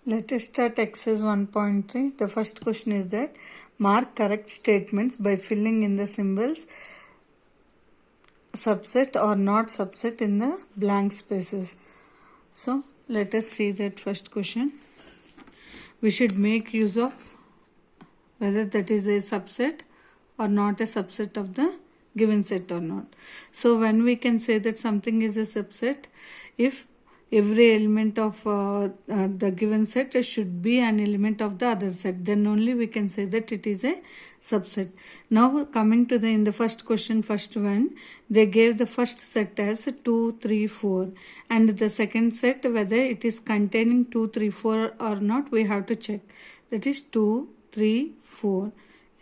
Let us start exercise 1.3. The first question is that mark correct statements by filling in the symbols subset or not subset in the blank spaces. So let us see that first question. We should make use of whether that is a subset or not a subset of the given set or not. So when we can say that something is a subset, if every element of the given set should be an element of the other set, then only we can say that it is a subset. Now coming to in the first question, first one, they gave the first set as 2, 3, 4, and the second set whether it is containing 2, 3, 4 or not, we have to check. That is 2, 3, 4.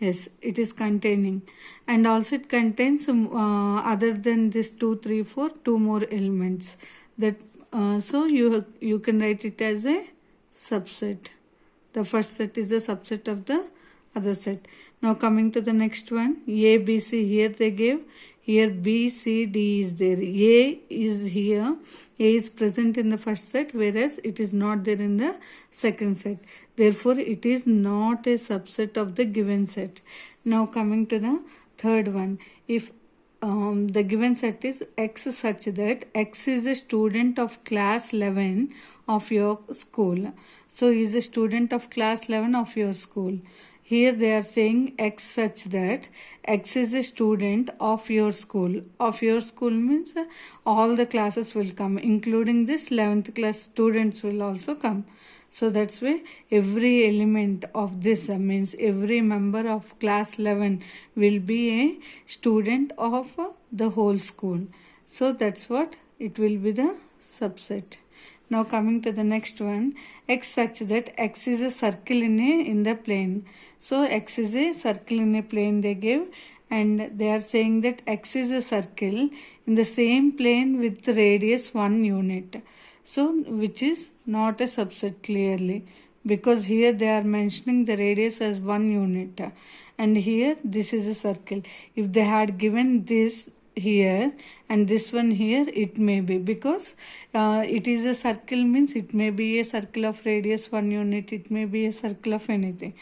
Yes, it is containing, and also it contains other than this 2, 3, 4, two more elements. That so you can write it as a subset. The first set is a subset of the other set. Now coming to the next one, A, B, C. Here they gave. Here B, C, D is there. A is here. A is present in the first set, whereas it is not there in the second set. Therefore, it is not a subset of the given set. Now coming to the third one, if the given set is X such that X is a student of class 11 of your school. So he is a student of class 11 of your school. Here they are saying X such that X is a student of your school. Of your school means all the classes will come, including this 11th class students will also come. So that's why every element of this means every member of class 11 will be a student of the whole school. So that's what it will be, the subset. Now coming to the next one, X such that X is a circle in the plane. So X is a circle in a plane they give, and they are saying that X is a circle in the same plane with radius 1 unit. So which is not a subset clearly, because here they are mentioning the radius as 1 unit, and here this is a circle. If they had given this here and this one here, it may be, because it is a circle means it may be a circle of radius 1 unit, it may be a circle of anything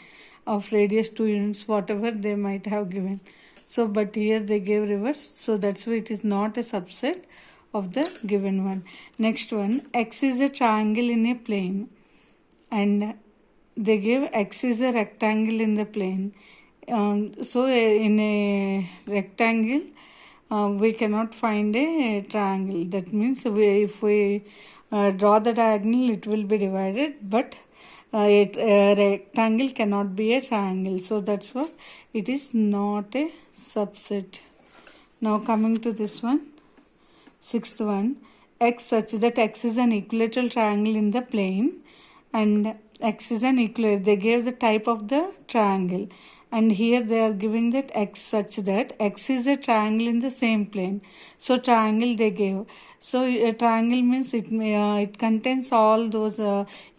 of radius 2 units, whatever they might have given. So but here they gave reverse, so that's why it is not a subset of the given one. Next one, X is a triangle in a plane, and they gave X is a rectangle in the plane. So in a rectangle we cannot find a triangle. That means if we draw the diagonal, it will be divided, but a rectangle cannot be a triangle. So that's what it is not a subset. Now coming to this one, sixth one, X such that X is an equilateral triangle in the plane, and X is an equilateral. They gave the type of the triangle, and here they are giving that X such that X is a triangle in the same plane. So triangle they gave. So a triangle means it contains all those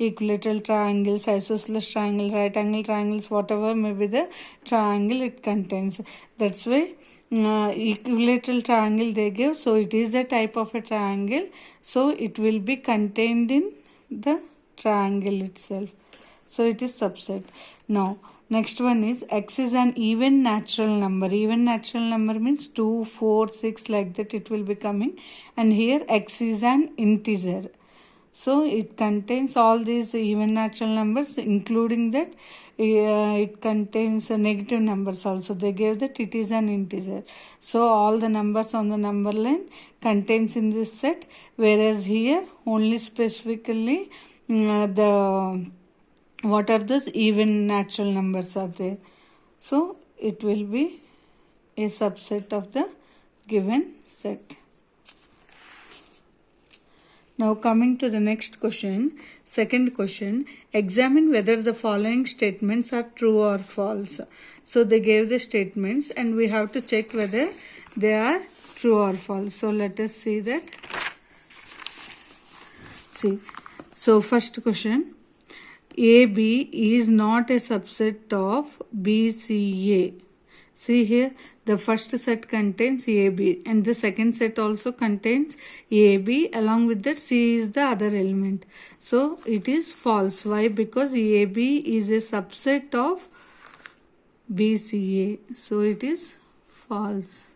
equilateral triangles, isosceles triangle, right angle triangles, whatever may be the triangle it contains. That's why equilateral triangle they give. So it is a type of a triangle, so it will be contained in the triangle itself. So it is subset. Now next one is X is an even natural number. Even natural number means 2, 4, 6 like that it will be coming, and here X is an integer. So it contains all these even natural numbers, including that it contains negative numbers also. They gave that it is an integer. So all the numbers on the number line contains in this set, whereas here only specifically what are those even natural numbers are there. So it will be a subset of the given set. Now coming to the next question, second question, examine whether the following statements are true or false. So they gave the statements and we have to check whether they are true or false. So let us see that. See, so first question, AB is not a subset of BCA. See here, the first set contains AB and the second set also contains AB. Along with that, C is the other element. So it is false. Why? Because AB is a subset of BCA. So it is false.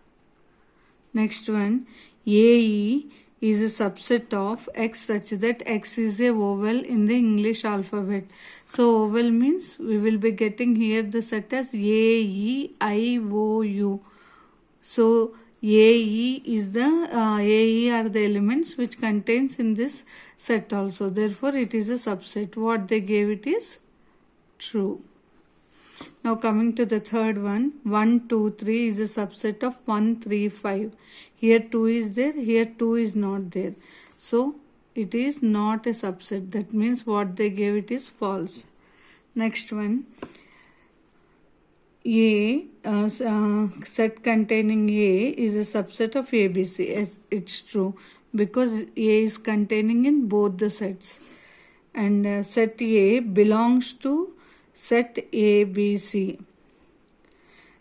Next one, AE is a subset of X such that X is a vowel in the English alphabet. So vowel means we will be getting here the set as AEIOU. So AE is the AE are the elements which contains in this set also. Therefore it is a subset. What they gave it is true. Now coming to the third one, 1, 2, 3 is a subset of 1, 3, 5. Here 2 is there, here 2 is not there. So it is not a subset. That means what they gave it is false. Next one, A, set containing A is a subset of ABC. Yes, it's true because A is containing in both the sets. And set A belongs to set ABC.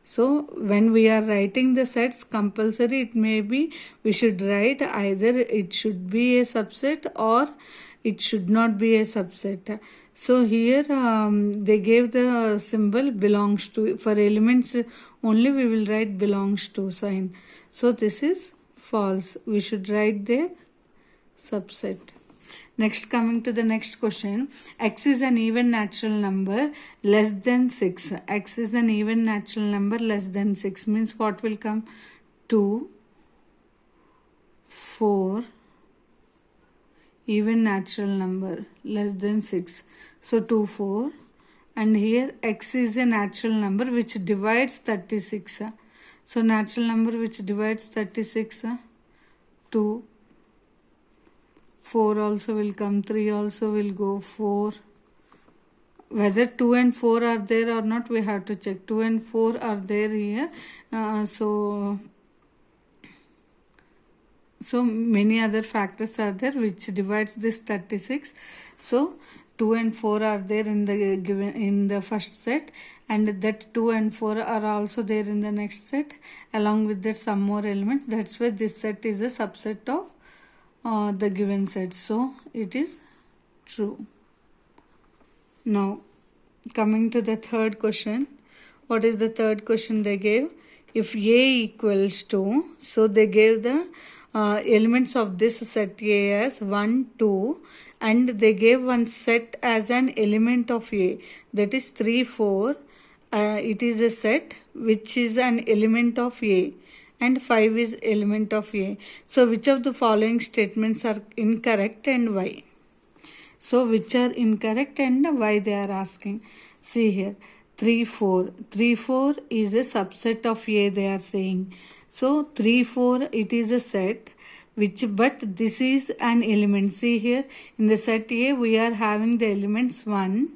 So when we are writing the sets, compulsory it may be we should write either it should be a subset or it should not be a subset. So here they gave the symbol belongs to. For elements only we will write belongs to sign. So this is false. We should write their subset. Next, coming to the next question, X is an even natural number less than 6. X is an even natural number less than 6 means what will come? 2, 4, even natural number less than 6. So 2, 4, and here X is a natural number which divides 36. So natural number which divides 36, 2. 4 also will come, 3 also will go, 4. Whether 2 and 4 are there or not, we have to check. 2 and 4 are there here. So many other factors are there which divides this 36. So 2 and 4 are there in the given in the first set, and that 2 and 4 are also there in the next set. Along with that some more elements. That's why this set is a subset of the given set. So it is true. Now coming to the third question. What is the third question they gave? If A equals to, so they gave the elements of this set A as 1, 2, and they gave one set as an element of A, that is 3, 4. It is a set which is an element of A, and 5 is element of A. So which of the following statements are incorrect and why? So which are incorrect and why they are asking? See here, 3, 4. 3, 4 is a subset of A, they are saying. So 3, 4 it is a set but this is an element. See here, in the set A we are having the elements 1,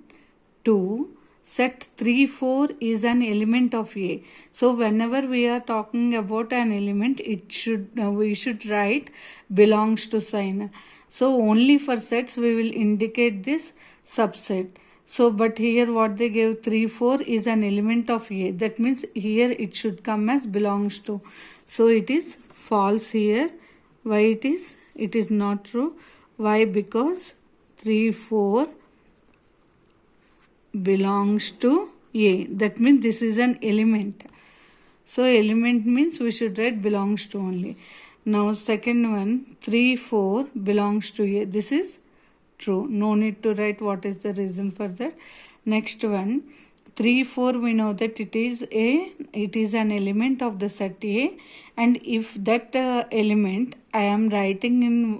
2. Set 3, 4 is an element of A. So whenever we are talking about an element, we should write belongs to sign. So only for sets we will indicate this subset. So but here what they gave, 3, 4 is an element of A. That means here it should come as belongs to. So it is false here. Why it is? It is not true. Why? Because 3, 4 belongs to A. That means this is an element. So element means we should write belongs to only. Now second one, 3, 4 belongs to A. This is true. No need to write what is the reason for that. Next one, 3, 4 we know that it is an element of the set A, and if that element I am writing in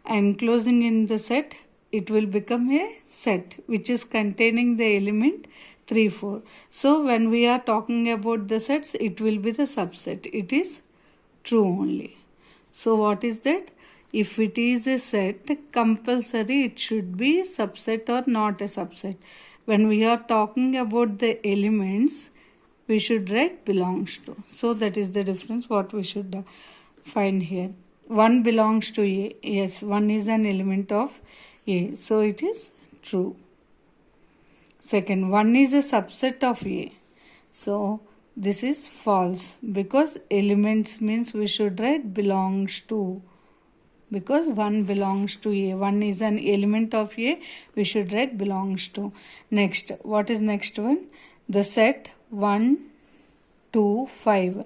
enclosing in the set, it will become a set which is containing the element 3, 4. So when we are talking about the sets, it will be the subset. It is true only. So what is that? If it is a set, compulsory it should be subset or not a subset. When we are talking about the elements, we should write belongs to. So that is the difference what we should find here. 1 belongs to A. Yes, 1 is an element of A. So it is true. Second, 1 is a subset of A. So this is false, because elements means we should write belongs to, because 1 belongs to A. 1 is an element of A, we should write belongs to. Next, what is next one? The set 1, 2, 5.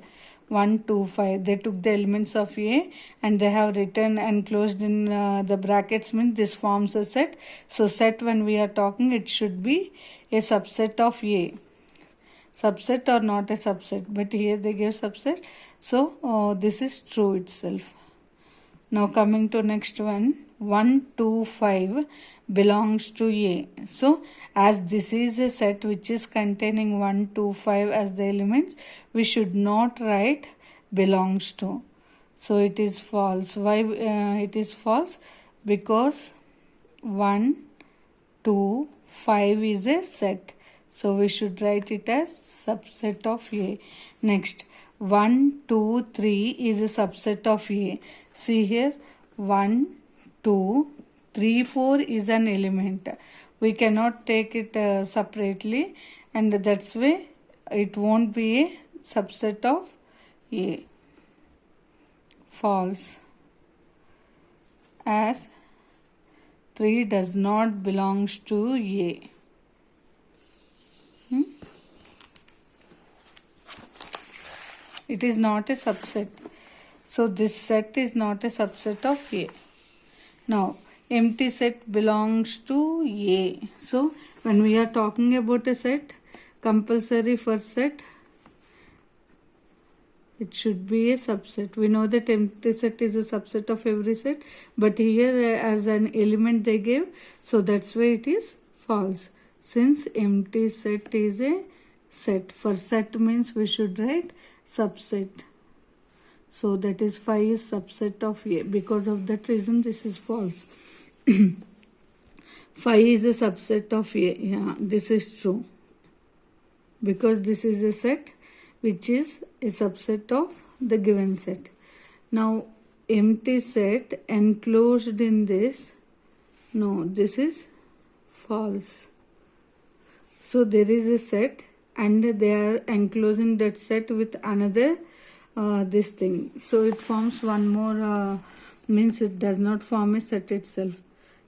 1, 2, 5. They took the elements of A and they have written enclosed in the brackets, means this forms a set. So set, when we are talking, it should be a subset of A. Subset or not a subset, but here they give subset. So this is true itself. Now coming to next one, 1, 2, 5 belongs to A. So as this is a set which is containing 1, 2, 5 as the elements, we should not write belongs to. So it is false. Why it is false? Because 1, 2, 5 is a set. So we should write it as subset of A. Next, 1, 2, 3 is a subset of A. See here, 1, 2, 3, 4 is an element. We cannot take it separately, and that's why it won't be a subset of A. False. As 3 does not belongs to A. It is not a subset. So this set is not a subset of A. Now, empty set belongs to A. So when we are talking about a set, compulsory for set, it should be a subset. We know that empty set is a subset of every set, but here as an element they gave, so that's why it is false. Since empty set is a set, for set means we should write subset. So that is 5 is subset of A. Because of that reason this is false. 5 is a subset of A. Yeah, this is true. Because this is a set which is a subset of the given set. Now empty set enclosed in this, no, this is false. So there is a set and they are enclosing that set with another this thing. So it forms one more, means it does not form a set itself.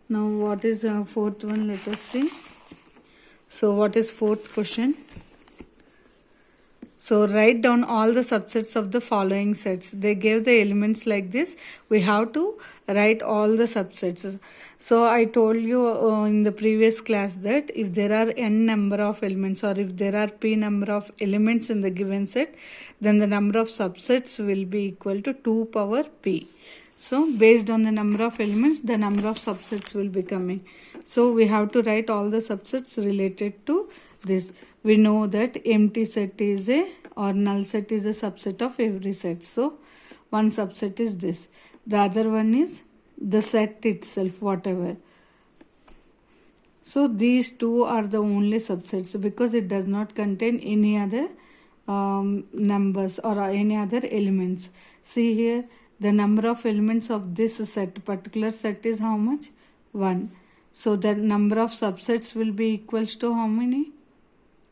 Now what is fourth one? Let us see. So what is fourth question? So write down all the subsets of the following sets. They gave the elements like this. We have to write all the subsets. So I told you in the previous class that if there are n number of elements, or if there are p number of elements in the given set, then the number of subsets will be equal to 2 power p. So based on the number of elements, the number of subsets will be coming. So we have to write all the subsets related to this. We know that empty set is or null set is a subset of every set. So one subset is this. The other one is the set itself, whatever. So these two are the only subsets because it does not contain any other numbers or any other elements. See here, the number of elements of this set, particular set, is how much? 1. So the number of subsets will be equals to how many?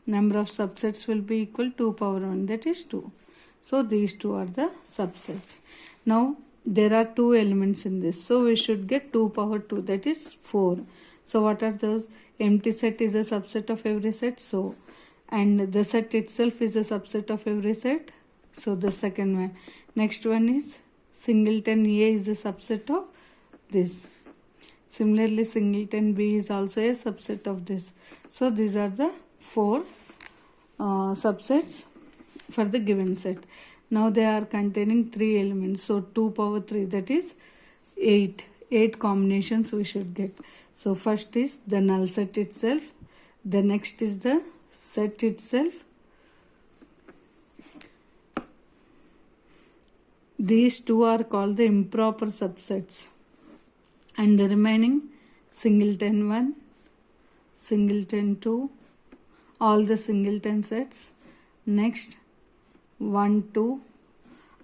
Number of subsets will be equal to 2 power 1, that is 2. So these two are the subsets. Now there are 2 elements in this, so we should get 2 power 2, that is 4. So what are those? Empty set is a subset of every set, so, and the set itself is a subset of every set, so the second one. Next one is singleton A is a subset of this. Similarly, singleton B is also a subset of this. So these are the 4 subsets for the given set. Now they are containing 3 elements. So 2 power 3, that is 8. 8 combinations we should get. So first is the null set itself. The next is the set itself. These two are called the improper subsets. And the remaining singleton 1, singleton 2, all the singleton sets. Next 1, 2,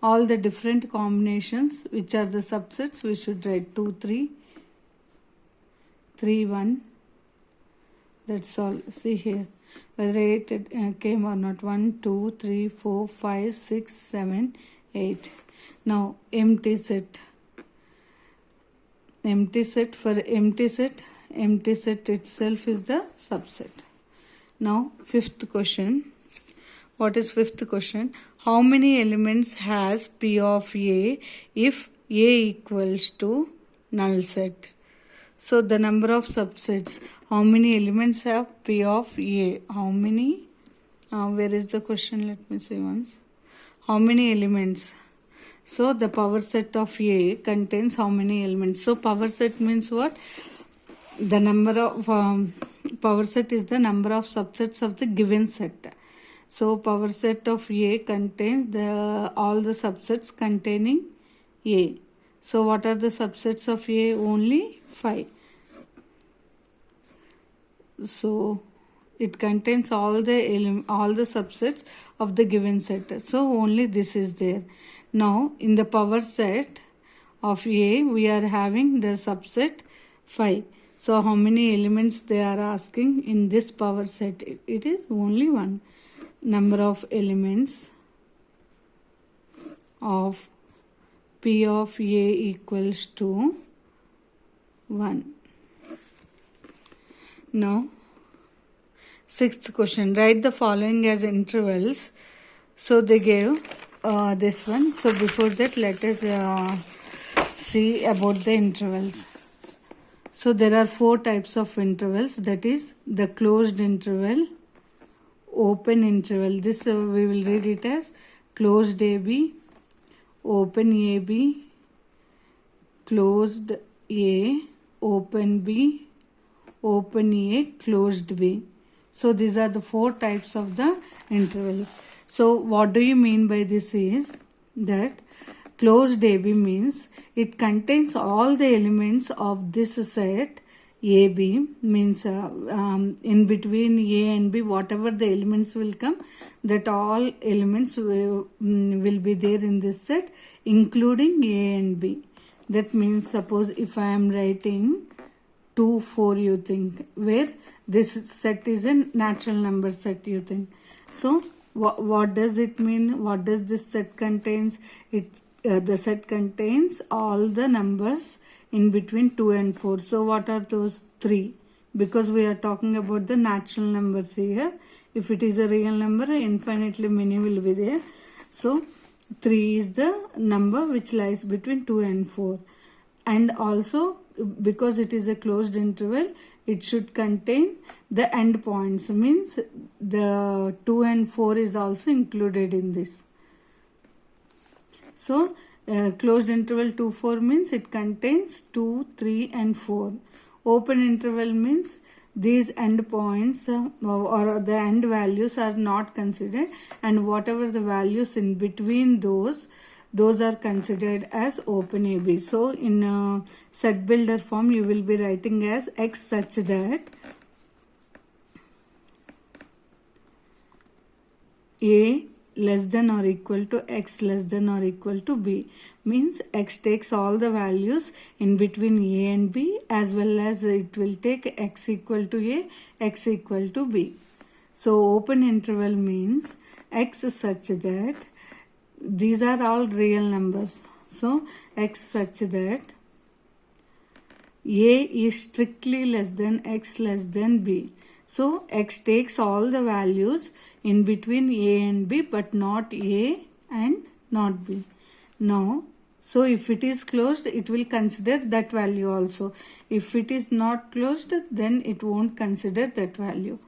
all the different combinations which are the subsets we should write 2, 3, 3, 1, That's all. See here whether 8 came or not. 1, 2, 3, 4, 5, 6, 7, 8. Now empty set. Empty set, for empty set itself is the subset. Now fifth question. What is fifth question? How many elements has P of A if A equals to null set? So the number of subsets. How many elements have P of A? How many? Where is the question? Let me see once. How many elements? So the power set of A contains how many elements? So power set means what? The number of power set is the number of subsets of the given set. So power set of A contains all the subsets containing A. So what are the subsets of A? Only 5. So it contains all the subsets of the given set. So only this is there. Now in the power set of A we are having the subset 5. So how many elements they are asking in this power set? It is only 1. Number of elements of P of A equals to 1. Now sixth question. Write the following as intervals. So they gave this one. So before that let us see about the intervals. So there are 4 types of intervals, that is the closed interval, open interval. This we will read it as closed AB, open AB, closed A, open B, open A, closed B. So these are the 4 types of the intervals. So what do you mean by this is that closed AB means it contains all the elements of this set AB, means in between A and B whatever the elements will come, that all elements will be there in this set including A and B. That means suppose if I am writing 2, 4 you think, where this set is a natural number set you think. So what does it mean? What does this set contains? The set contains all the numbers in between 2 and 4. So what are those? 3. Because we are talking about the natural numbers here. If it is a real number, infinitely many will be there. So 3 is the number which lies between 2 and 4. And also because it is a closed interval, it should contain the end points, means the 2 and 4 is also included in this. So closed interval 2, 4 means it contains 2, 3 and 4. Open interval means these end points or the end values are not considered, and whatever the values in between those are considered as open AB. So in set builder form you will be writing as X such that A less than or equal to X less than or equal to B, means X takes all the values in between A and B, as well as it will take X equal to A, X equal to B. So open interval means X such that these are all real numbers. So X such that A is strictly less than X less than B. So X takes all the values in between A and B, but not A and not B. Now, so if it is closed, it will consider that value also. If it is not closed, then it won't consider that value.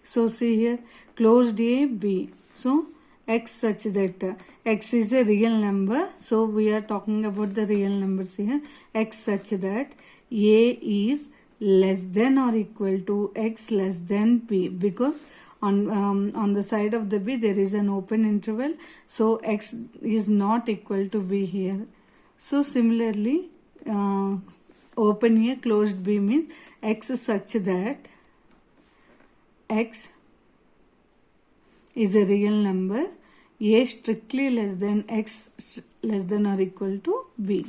So see here, closed A, B. So X such that X is a real number. So we are talking about the real numbers here. X such that A is less than or equal to X less than B, because on the side of the B there is an open interval, so X is not equal to B here. So similarly open A, closed B means X such that X is a real number, A strictly less than X less than or equal to B.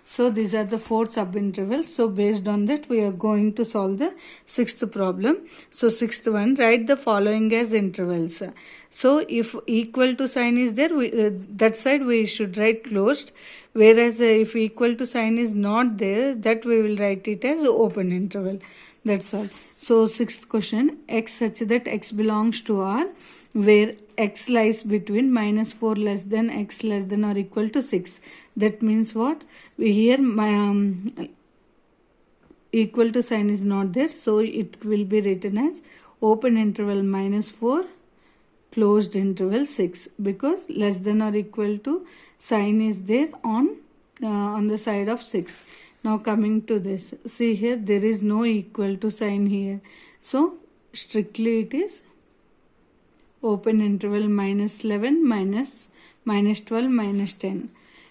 So these are the 4 subintervals. So based on that, we are going to solve the 6th problem. So 6th one, write the following as intervals. So if equal to sign is there, that side we should write closed. Whereas if equal to sign is not there, that we will write it as open interval. That's all. So 6th question, x such that x belongs to R, where x lies between -4 less than x less than or equal to 6. That means what? We here equal to sign is not there, so it will be written as open interval -4 closed interval 6, because less than or equal to sign is there on the side of 6. Now coming to this, see here there is no equal to sign here, so strictly it is open interval -11 -12 -10.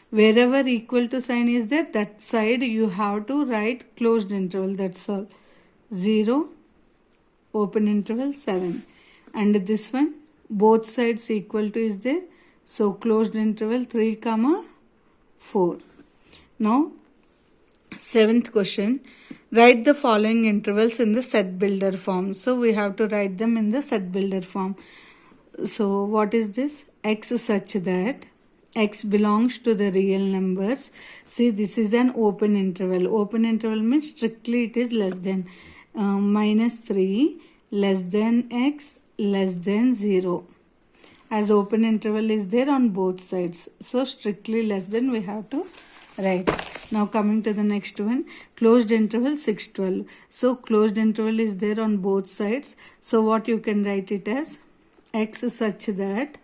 Wherever equal to sign is there, that side you have to write closed interval. That's all. 0 open interval 7, and this one both sides equal to is there, so closed interval 3 comma 4. Now 7th question, write the following intervals in the set builder form. So we have to write them in the set builder form. So what is this? X such that x belongs to the real numbers. See, this is an open interval. Open interval means strictly it is less than -3 less than x less than 0. As open interval is there on both sides, so strictly less than we have to write. Now coming to the next one, closed interval 6 12. So closed interval is there on both sides, so what you can write it as x such that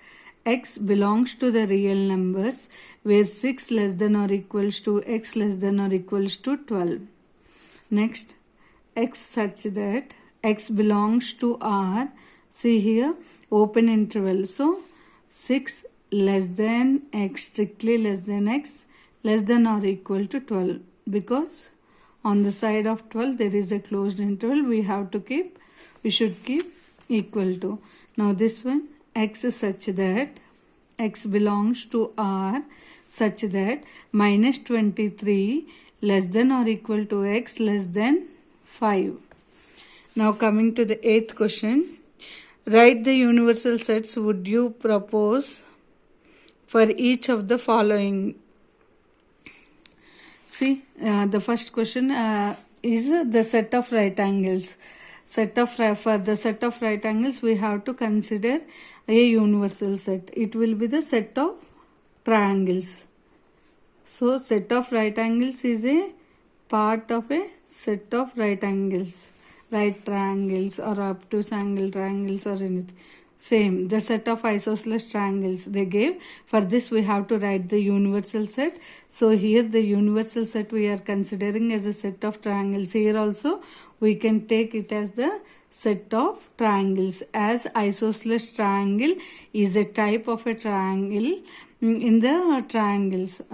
x belongs to the real numbers, where 6 less than or equals to x less than or equals to 12. Next, x such that x belongs to R. See here open interval, so 6 less than x, strictly less than x less than or equal to 12, because on the side of 12 there is a closed interval, we should keep equal to. Now this one, x such that x belongs to R such that -23 less than or equal to x less than 5. Now coming to the 8th question, write the universal sets would you propose for each of the following. See, the first question is the set of right angles. For the set of right angles, we have to consider a universal set. It will be the set of triangles. So set of right angles is a part of a set of right angles, right triangles or obtuse angle triangles or anything. Same, the set of isosceles triangles they gave. For this we have to write the universal set. So here the universal set we are considering as a set of triangles. Here also we can take it as the set of triangles, as isosceles triangle is a type of a triangle in the triangles.